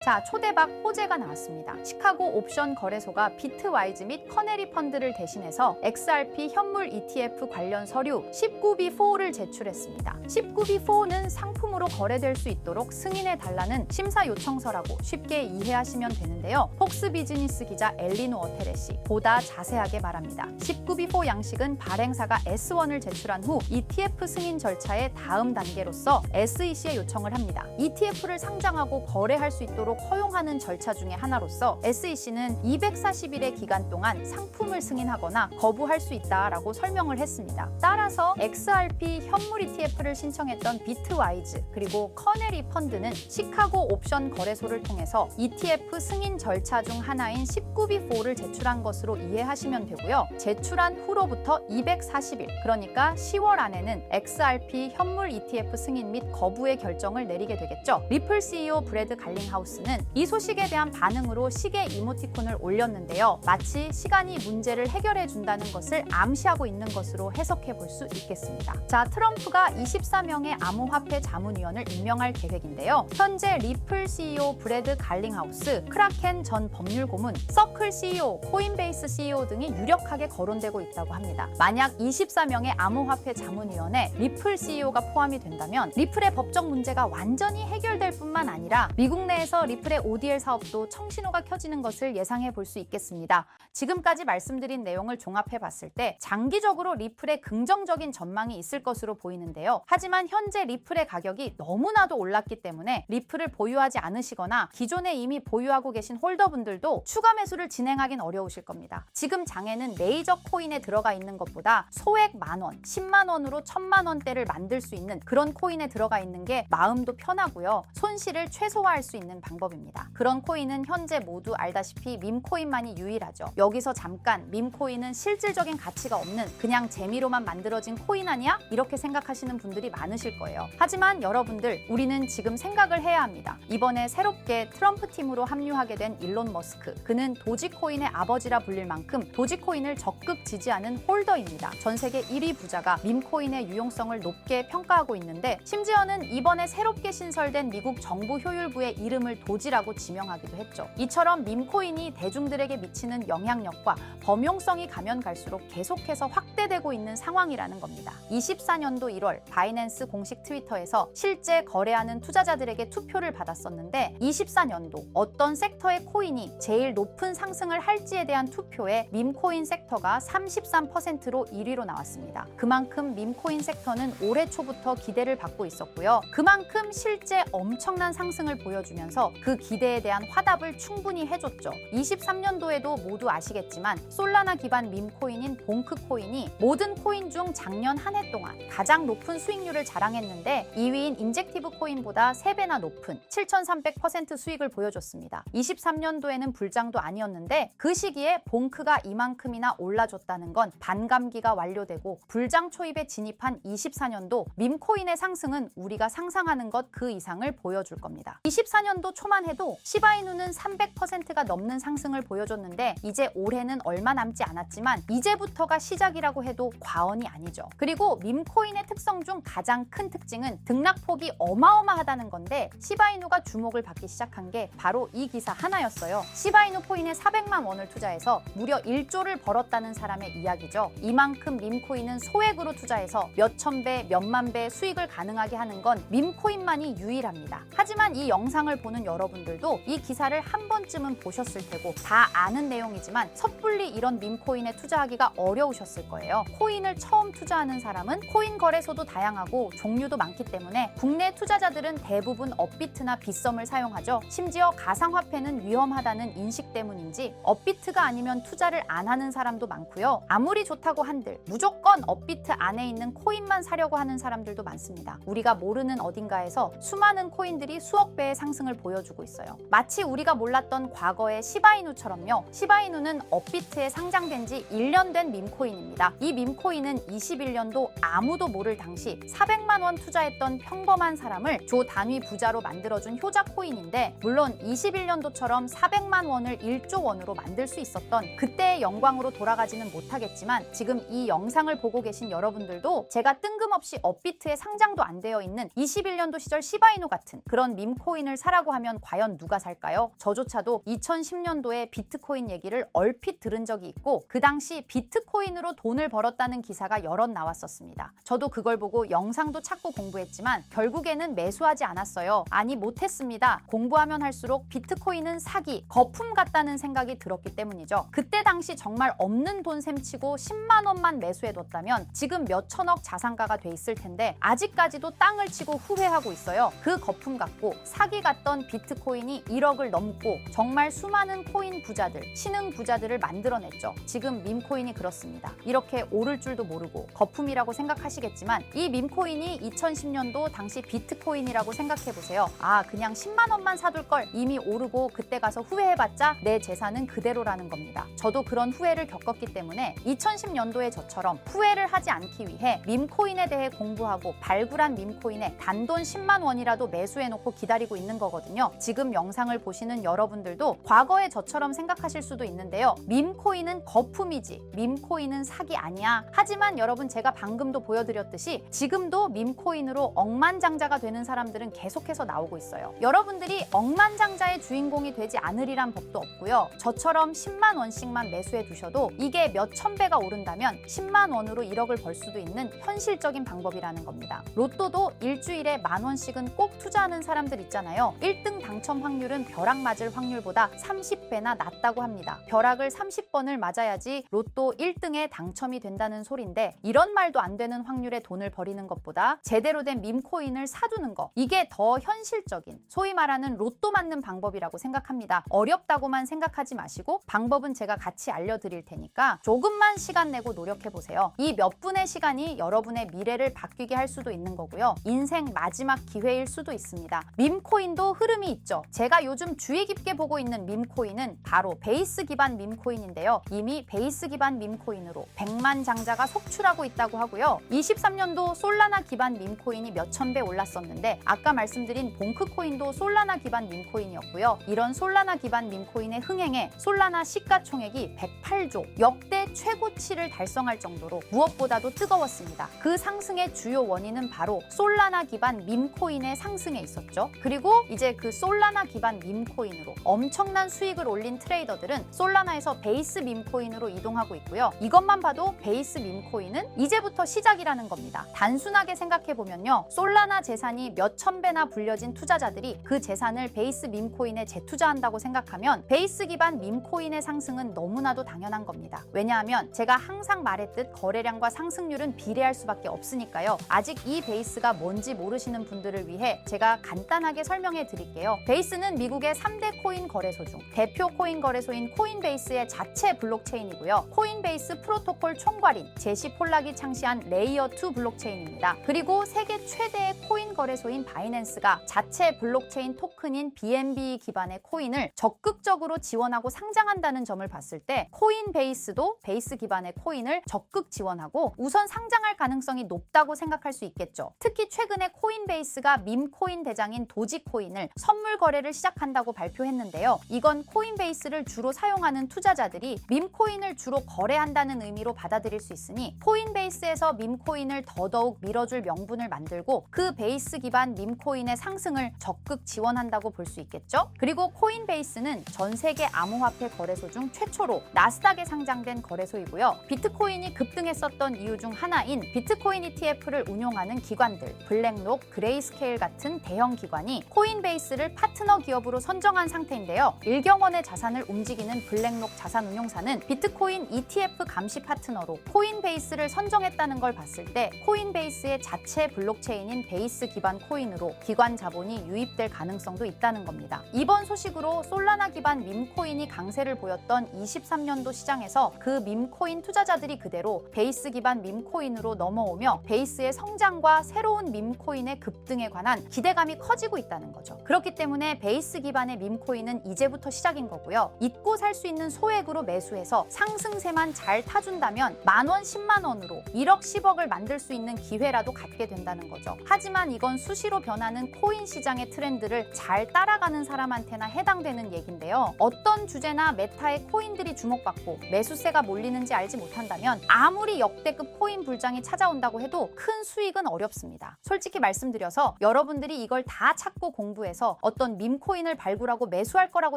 자, 초대박 호재가 나왔습니다. 시카고 옵션 거래소가 비트와이즈 및 커네리 펀드를 대신해서 XRP 현물 ETF 관련 서류 19B4를 제출했습니다. 19B4는 상품으로 거래될 수 있도록 승인해달라는 심사 요청서라고 쉽게 이해하시면 되는데요. 폭스 비즈니스 기자 엘리노 어테레시 보다 자세하게 말합니다. 19B4 양식은 발행사가 S1을 제출한 후 ETF 승인 절차의 다음 단계로서 SEC에 요청을 합니다. ETF를 상장하고 거래할 수 있도록 허용하는 절차 중에 하나로서 SEC는 240일의 기간 동안 상품을 승인하거나 거부할 수 있다라고 설명을 했습니다. 따라서 XRP 현물 ETF를 신청했던 비트와이즈 그리고 커네리 펀드는 시카고 옵션 거래소를 통해서 ETF 승인 절차 중 하나인 19B4를 제출한 것으로 이해하시면 되고요. 제출한 후로부터 240일, 그러니까 10월 안에는 XRP 현물 ETF 승인 및 거부의 결정을 내리게 되겠죠. 리플 CEO 브래드 갈링하우스는 이 소식에 대한 반응으로 시계 이모티콘을 올렸는데요. 마치 시간이 문제를 해결해 준다는 것을 암시하고 있는 것으로 해석해 볼 수 있겠습니다. 자, 트럼프가 24명의 암호화폐 자문위원을 임명할 계획인데요. 현재 리플 CEO 브래드 갈링하우스, 크라켄 전 법률 고문, 서클 CEO, 코인베이스 CEO 등이 유력하게 거론되고 있다고 합니다. 만약 24명의 암호화폐 자문위원에 리플 CEO가 포함이 된다면 리플의 법적 문제가 완전히 해결될 뿐만 아니라 미국 내에서 리플의 ODL 사업도 청신호가 켜지는 것을 예상해 볼 수 있겠습니다. 지금까지 말씀드린 내용을 종합해 봤을 때 장기적으로 리플의 긍정적인 전망이 있을 것으로 보이는데요. 하지만 현재 리플의 가격이 너무나도 올랐기 때문에 리플을 보유하지 않으시거나 기존에 이미 보유하고 계신 홀더분들도 추가 매수를 진행하긴 어려우실 겁니다. 지금 장에는 레이저 코인에 들어가 있는 것보다 소액 만원, 10만 원으로 1000만 원대를 만들 수 있는 그런 코인에 들어가 있는 게 마음도 편하고요. 손실을 최소화할 수 있는 방법입니다. 그런 코인은 현재 모두 알다시피 밈코인만이 유일하죠. 여기서 잠깐 밈코인은 실질적인 가치가 없는 그냥 재미로만 만들어진 코인 아니야? 이렇게 생각하시는 분들이 많으실 거예요. 하지만 여러분들, 우리는 지금 생각을 해야 합니다. 이번에 새롭게 트럼프 팀으로 합류하게 된 일론 머스크, 그는 도지코인의 아버지라 불릴 만큼 도지코인을 적극 지지하는 홀더입니다. 전 세계 1위 부자가 밈코인의 유용성을 높게 평가하고 있는데 심지어는 이번에 새롭게 신설된 미국 정부 효율부의 이름을 도지라고 지명하기도 했죠. 이처럼 밈코인이 대중들에게 미치는 영향력과 범용성이 가면 갈수록 계속해서 확대되고 있는 상황이라는 겁니다. 24년도 1월 바이낸스 공식 트위터에서 실제 거래하는 투자자들에게 투표를 받았었는데 24년도 어떤 섹터의 코인이 제일 높은 상승을 할지에 대한 투표에 밈코인 섹터가 33%로 1위로 나왔습니다. 그만큼 밈코인 섹터는 올해 초부터 기대를 받고 있었고요. 그만큼 실제 엄청난 상승을 보여주면서 그 기대에 대한 화답을 충분히 해줬죠. 23년도에도 모두 아시겠지만 솔라나 기반 밈코인인 봉크코인이 모든 코인 중 작년 한 해 동안 가장 높은 수익률을 자랑했는데 2위인 인젝티브 코인보다 3배나 높은 7300% 수익을 보여줬습니다. 23년도에는 불장도 아니었는데 그 시기에 봉크가 이만큼이나 올라줬다는 건 반감기가 완료되고 불장 초입에 진입한 24년도 밈코인의 상승은 우리가 상상하는 것 그 이상을 보여줄 겁니다. 24년도 초만 해도 시바이누는 300%가 넘는 상승을 보여줬는데 이제 올해는 얼마 남지 않았지만 이제부터가 시작이라고 해도 과언이 아니죠. 그리고 밈코인의 특성 중 가장 큰 특징은 등락폭이 어마어마하다는 건데 시바이누가 주목을 받기 시작한 게 바로 이 기사 하나였어요. 시바이누 코인에 400만 원을 투자해서 무려 1조를 벌었다는 사람의 이야기죠. 이만큼 밈코인은 소액으로 투자해서 몇천 배, 몇만 배 수익을 가능하게 하는 건 밈코인만이 유일합니다. 하지만 이 영상을 보는 여러분들도 이 기사를 한 번쯤은 보셨을 테고 다 아는 내용이지만 섣불리 이런 밈코인에 투자하기가 어려우셨을 거예요. 코인을 처음 투자하는 사람은 코인 거래소도 다양하고 종류도 많기 때문에 국내 투자자들은 대부분 업비트나 빗썸을 사용하죠. 심지어 가상화폐는 위험하다는 인식 때문인지 업비트가 아니면 투자를 안 하는 사람도 많고요. 아무리 좋다고 한들 무조건 업비트 안에 있는 코인만 사려고 하는 사람들도 많습니다. 우리가 모르는 어딘가에서 수많은 코인들이 수억 배의 상승을 보여주고 있어요. 마치 우리가 몰랐던 과거의 시바이누처럼요. 시바이누는 업비트에 상장된 지 1년 된 밈코인입니다. 이 밈코인은 21년도 아무도 모를 당시 400만 원 투자했던 평범한 사람을 조 단위 부자로 만들어준 효자 코인인데 물론 21년도처럼 400만 원을 1조 원으로 만들 수 있었던 그때의 영광으로 돌아가지는 못하겠지만 지금 이 영상을 보고 계신 여러분들도 제가 뜬금없이 업비트에 상장도 안 되어 있는 21년도 시절 시바이누 같은 그런 밈코인을 사라고 하면 하면 과연 누가 살까요? 저조차도 2010년도에 비트코인 얘기를 얼핏 들은 적이 있고 그 당시 비트코인으로 돈을 벌었다는 기사가 여럿 나왔었습니다. 저도 그걸 보고 영상도 찾고 공부했지만 결국에는 매수하지 않았어요. 아니 못했습니다. 공부하면 할수록 비트코인은 사기, 거품 같다는 생각이 들었기 때문이죠. 그때 당시 정말 없는 돈 셈치고 10만 원만 매수해뒀다면 지금 몇 천억 자산가가 돼 있을 텐데 아직까지도 땅을 치고 후회하고 있어요. 그 거품 같고 사기 같던 비트코인이 1억을 넘고 정말 수많은 코인 부자들, 신흥 부자들을 만들어냈죠. 지금 밈코인이 그렇습니다. 이렇게 오를 줄도 모르고 거품이라고 생각하시겠지만 이 밈코인이 2010년도 당시 비트코인이라고 생각해보세요. 아, 그냥 10만 원만 사둘 걸, 이미 오르고 그때 가서 후회해봤자 내 재산은 그대로라는 겁니다. 저도 그런 후회를 겪었기 때문에 2010년도에 저처럼 후회를 하지 않기 위해 밈코인에 대해 공부하고 발굴한 밈코인에 단돈 10만 원이라도 매수해놓고 기다리고 있는 거거든요. 지금 영상을 보시는 여러분들도 과거에 저처럼 생각하실 수도 있는데요. 밈코인은 거품이지 밈코인은 사기 아니야. 하지만 여러분, 제가 방금도 보여드렸듯이 지금도 밈코인으로 억만장자가 되는 사람들은 계속해서 나오고 있어요. 여러분들이 억만장자의 주인공이 되지 않으리란 법도 없고요. 저처럼 10만 원씩만 매수해 두셔도 이게 몇 천 배가 오른다면 10만 원으로 1억을 벌 수도 있는 현실적인 방법이라는 겁니다. 로또도 일주일에 만 원씩은 꼭 투자하는 사람들 있잖아요. 1등 당첨 확률은 벼락 맞을 확률보다 30배나 낮다고 합니다. 벼락을 30번을 맞아야지 로또 1등에 당첨이 된다는 소린데 이런 말도 안 되는 확률에 돈을 버리는 것보다 제대로 된 밈코인을 사두는 거, 이게 더 현실적인, 소위 말하는 로또 맞는 방법이라고 생각합니다. 어렵다고만 생각하지 마시고 방법은 제가 같이 알려드릴 테니까 조금만 시간 내고 노력해보세요. 이 몇 분의 시간이 여러분의 미래를 바뀌게 할 수도 있는 거고요. 인생 마지막 기회일 수도 있습니다. 밈코인도 흐름이 있죠. 제가 요즘 주의 깊게 보고 있는 밈코인은 바로 베이스 기반 밈코인인데요. 이미 베이스 기반 밈코인으로 100만 장자가 속출하고 있다고 하고요. 23년도 솔라나 기반 밈코인이 몇천 배 올랐었는데 아까 말씀드린 봉크코인도 솔라나 기반 밈코인이었고요. 이런 솔라나 기반 밈코인의 흥행에 솔라나 시가총액이 108조, 역대 최고치를 달성할 정도로 무엇보다도 뜨거웠습니다. 그 상승의 주요 원인은 바로 솔라나 기반 밈코인의 상승에 있었죠. 그리고 이제 그 솔라나 기반 밈코인으로 엄청난 수익을 올린 트레이더들은 솔라나에서 베이스 밈코인으로 이동하고 있고요. 이것만 봐도 베이스 밈코인은 이제부터 시작이라는 겁니다. 단순하게 생각해보면요. 솔라나 재산이 몇천 배나 불려진 투자자들이 그 재산을 베이스 밈코인에 재투자한다고 생각하면 베이스 기반 밈코인의 상승은 너무나도 당연한 겁니다. 왜냐하면 제가 항상 말했듯 거래량과 상승률은 비례할 수밖에 없으니까요. 아직 이 베이스가 뭔지 모르시는 분들을 위해 제가 간단하게 설명해 드릴게요. 베이스는 미국의 3대 코인 거래소 중 대표 코인 거래소인 코인베이스의 자체 블록체인이고요. 코인베이스 프로토콜 총괄인 제시 폴락이 창시한 레이어 2 블록체인입니다. 그리고 세계 최대의 코인 거래소인 바이낸스가 자체 블록체인 토큰인 BNB 기반의 코인을 적극적으로 지원하고 상장한다는 점을 봤을 때 코인베이스도 베이스 기반의 코인을 적극 지원하고 우선 상장할 가능성이 높다고 생각할 수 있겠죠. 특히 최근에 코인베이스가 밈코인 대장인 도지코인을 선물 거래를 시작한다고 발표했는데요. 이건 코인베이스를 주로 사용하는 투자자들이 밈코인을 주로 거래한다는 의미로 받아들일 수 있으니 코인베이스에서 밈코인을 더더욱 밀어줄 명분을 만들고 그 베이스 기반 밈코인의 상승을 적극 지원한다고 볼 수 있겠죠. 그리고 코인베이스는 전 세계 암호화폐 거래소 중 최초로 나스닥에 상장된 거래소이고요. 비트코인이 급등했었던 이유 중 하나인 비트코인 ETF를 운용하는 기관들, 블랙록, 그레이스케일 같은 대형 기관이 코인베이스를 파트너 기업으로 선정한 상태인데요. 일경원의 자산을 움직이는 블랙록 자산운용사는 비트코인 ETF 감시 파트너로 코인베이스를 선정했다는 걸 봤을 때 코인베이스의 자체 블록체인인 베이스 기반 코인으로 기관 자본이 유입될 가능성도 있다는 겁니다. 이번 소식으로 솔라나 기반 밈코인이 강세를 보였던 23년도 시장에서 그 밈코인 투자자들이 그대로 베이스 기반 밈코인으로 넘어오며 베이스의 성장과 새로운 밈코인의 급등에 관한 기대감이 커지고 있다는 거죠. 그렇기 때문에 베이스 기반의 밈코인은 이제부터 시작인 거고요. 잊고 살 수 있는 소액으로 매수해서 상승세만 잘 타준다면 만원, 10만 원으로 1억, 10억을 만들 수 있는 기회라도 갖게 된다는 거죠. 하지만 이건 수시로 변하는 코인 시장의 트렌드를 잘 따라가는 사람한테나 해당되는 얘긴데요. 어떤 주제나 메타의 코인들이 주목받고 매수세가 몰리는지 알지 못한다면 아무리 역대급 코인 불장이 찾아온다고 해도 큰 수익은 어렵습니다. 솔직히 말씀드려서 여러분들이 이걸 다 찾고 공부해서 어떤 밈코인을 발굴하고 매수할 거라고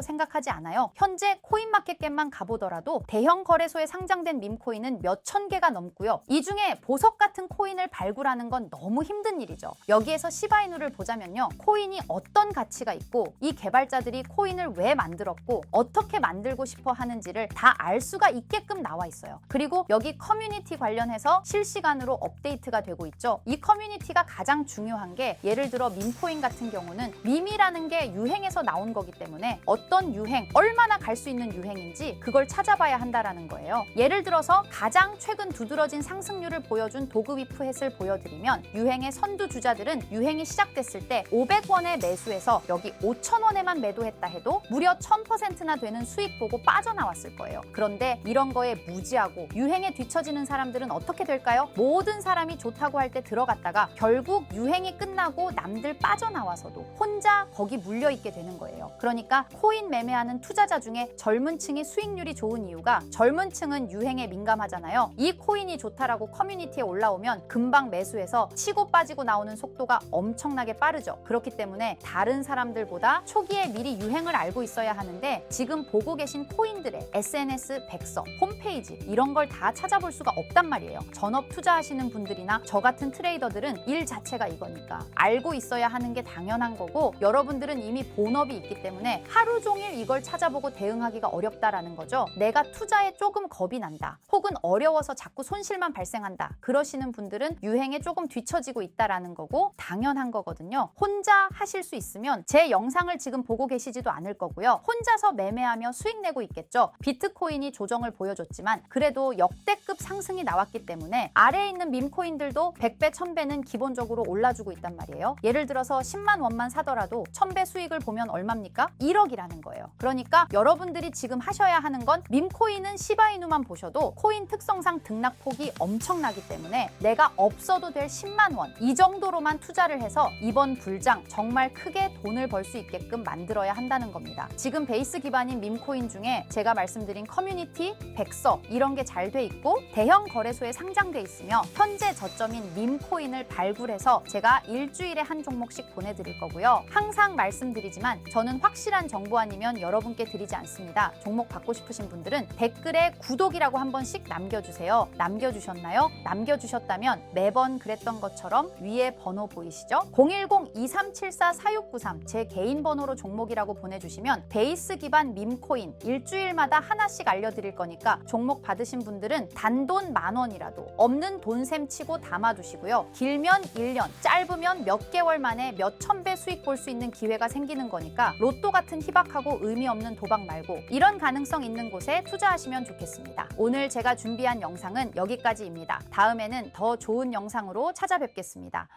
생각하지 않아요. 현재 코인마켓겟만 가보더라도 대형 거래소에 상장된 밈코인은 몇천 개가 넘고요. 이 중에 보석 같은 코인을 발굴하는 건 너무 힘든 일이죠. 여기에서 시바이누를 보자면요. 코인이 어떤 가치가 있고 이 개발자들이 코인을 왜 만들었고 어떻게 만들고 싶어 하는지를 다 알 수가 있게끔 나와 있어요. 그리고 여기 커뮤니티 관련해서 실시간으로 업데이트가 되고 있죠. 이 커뮤니티가 가장 중요한 게 예를 들어 밈코인 같은 경우는 밈이라는 게 유행에서 나온 거기 때문에 어떤 유행, 얼마나 갈 수 있는 유행인지 그걸 찾아봐야 한다라는 거예요. 예를 들어서 가장 최근 두드러진 상승률을 보여준 도그위프햇을 보여드리면 유행의 선두주자들은 유행이 시작됐을 때 500원에 매수해서 여기 5,000원에만 매도했다 해도 무려 1000%나 되는 수익 보고 빠져나왔을 거예요. 그런데 이런 거에 무지하고 유행에 뒤처지는 사람들은 어떻게 될까요? 모든 사람이 좋다고 할 때 들어갔다가 결국 유행이 끝나고 남들 빠져나와서도 혼자 거기 물려있게 되는 거예요. 그러니까 코인 매매하는 투자자 중에 젊은 층이 수익률이 좋은 이유가 젊은 층은 유행에 민감하잖아요. 이 코인이 좋다라고 커뮤니티에 올라오면 금방 매수해서 치고 빠지고 나오는 속도가 엄청나게 빠르죠. 그렇기 때문에 다른 사람들보다 초기에 미리 유행을 알고 있어야 하는데 지금 보고 계신 코인들의 SNS 백서, 홈페이지 이런 걸 다 찾아볼 수가 없단 말이에요. 전업 투자하시는 분들이나 저 같은 트레이더들은 일 자체가 이거니까 알고 있어야 하는 게 당연한 거고 여러분들은 이미 본업이 있기 때문에 하루 종일 이걸 찾아보고 대응하기가 어렵다라는 거죠. 내가 투자에 조금 겁이 난다. 혹은 어려워서 자꾸 손실만 발생한다. 그러시는 분들은 유행에 조금 뒤처지고 있다라는 거고 당연한 거거든요. 혼자 하실 수 있으면 제 영상을 지금 보고 계시지도 않을 거고요. 혼자서 매매하며 수익 내고 있겠죠. 비트코인이 조정을 보여줬지만 그래도 역대급 상승이 나왔기 때문에 아래에 있는 밈코인들도 100배, 1000배는 기본적으로 올라주고 있단 말이에요. 예를 들어서 10만 원만 사더라도 1000배 수익을 보면 얼마입니까? 1억이라는 거예요. 그러니까 여러분들이 지금 하셔야 하는 건 밈코인은 시바이누만 보셔도 코인 특성상 등락폭이 엄청나기 때문에 내가 없어도 될 10만 원 이 정도로만 투자를 해서 이번 불장 정말 크게 돈을 벌 수 있게끔 만들어야 한다는 겁니다. 지금 베이스 기반인 밈코인 중에 제가 말씀드린 커뮤니티, 백서 이런 게 잘 돼 있고 대형 거래소에 상장돼 있으며 현재 저점인 밈코인을 발굴해서 제가 일주일에 한 종목씩 보내드릴 거고요. 항상 말씀드리지만 저는 확실한 정보 아니면 여러분께 드리지 않습니다. 종목 받고 싶으신 분들은 댓글에 구독이라고 한 번씩 남겨주세요. 남겨주셨나요? 남겨주셨다면 매번 그랬던 것처럼 위에 번호 보이시죠? 010-2374-4693 제 개인 번호로 종목이라고 보내주시면 베이스 기반 밈코인 일주일마다 하나씩 알려드릴 거니까 종목 받으신 분들은 단돈 10,000원이라도 없는 돈셈 치고 담아두시고요. 길면 1년, 짧으면 몇 개월 만에 몇 천 배 수익 볼 수 있는 기회가 생기는 거니까 로또 같은 희박하고 의미 없는 도박 말고 이런 가능성 있는 곳에 투자하시면 좋겠습니다. 오늘 제가 준비한 영상은 여기까지입니다. 다음에는 더 좋은 영상으로 찾아뵙겠습니다.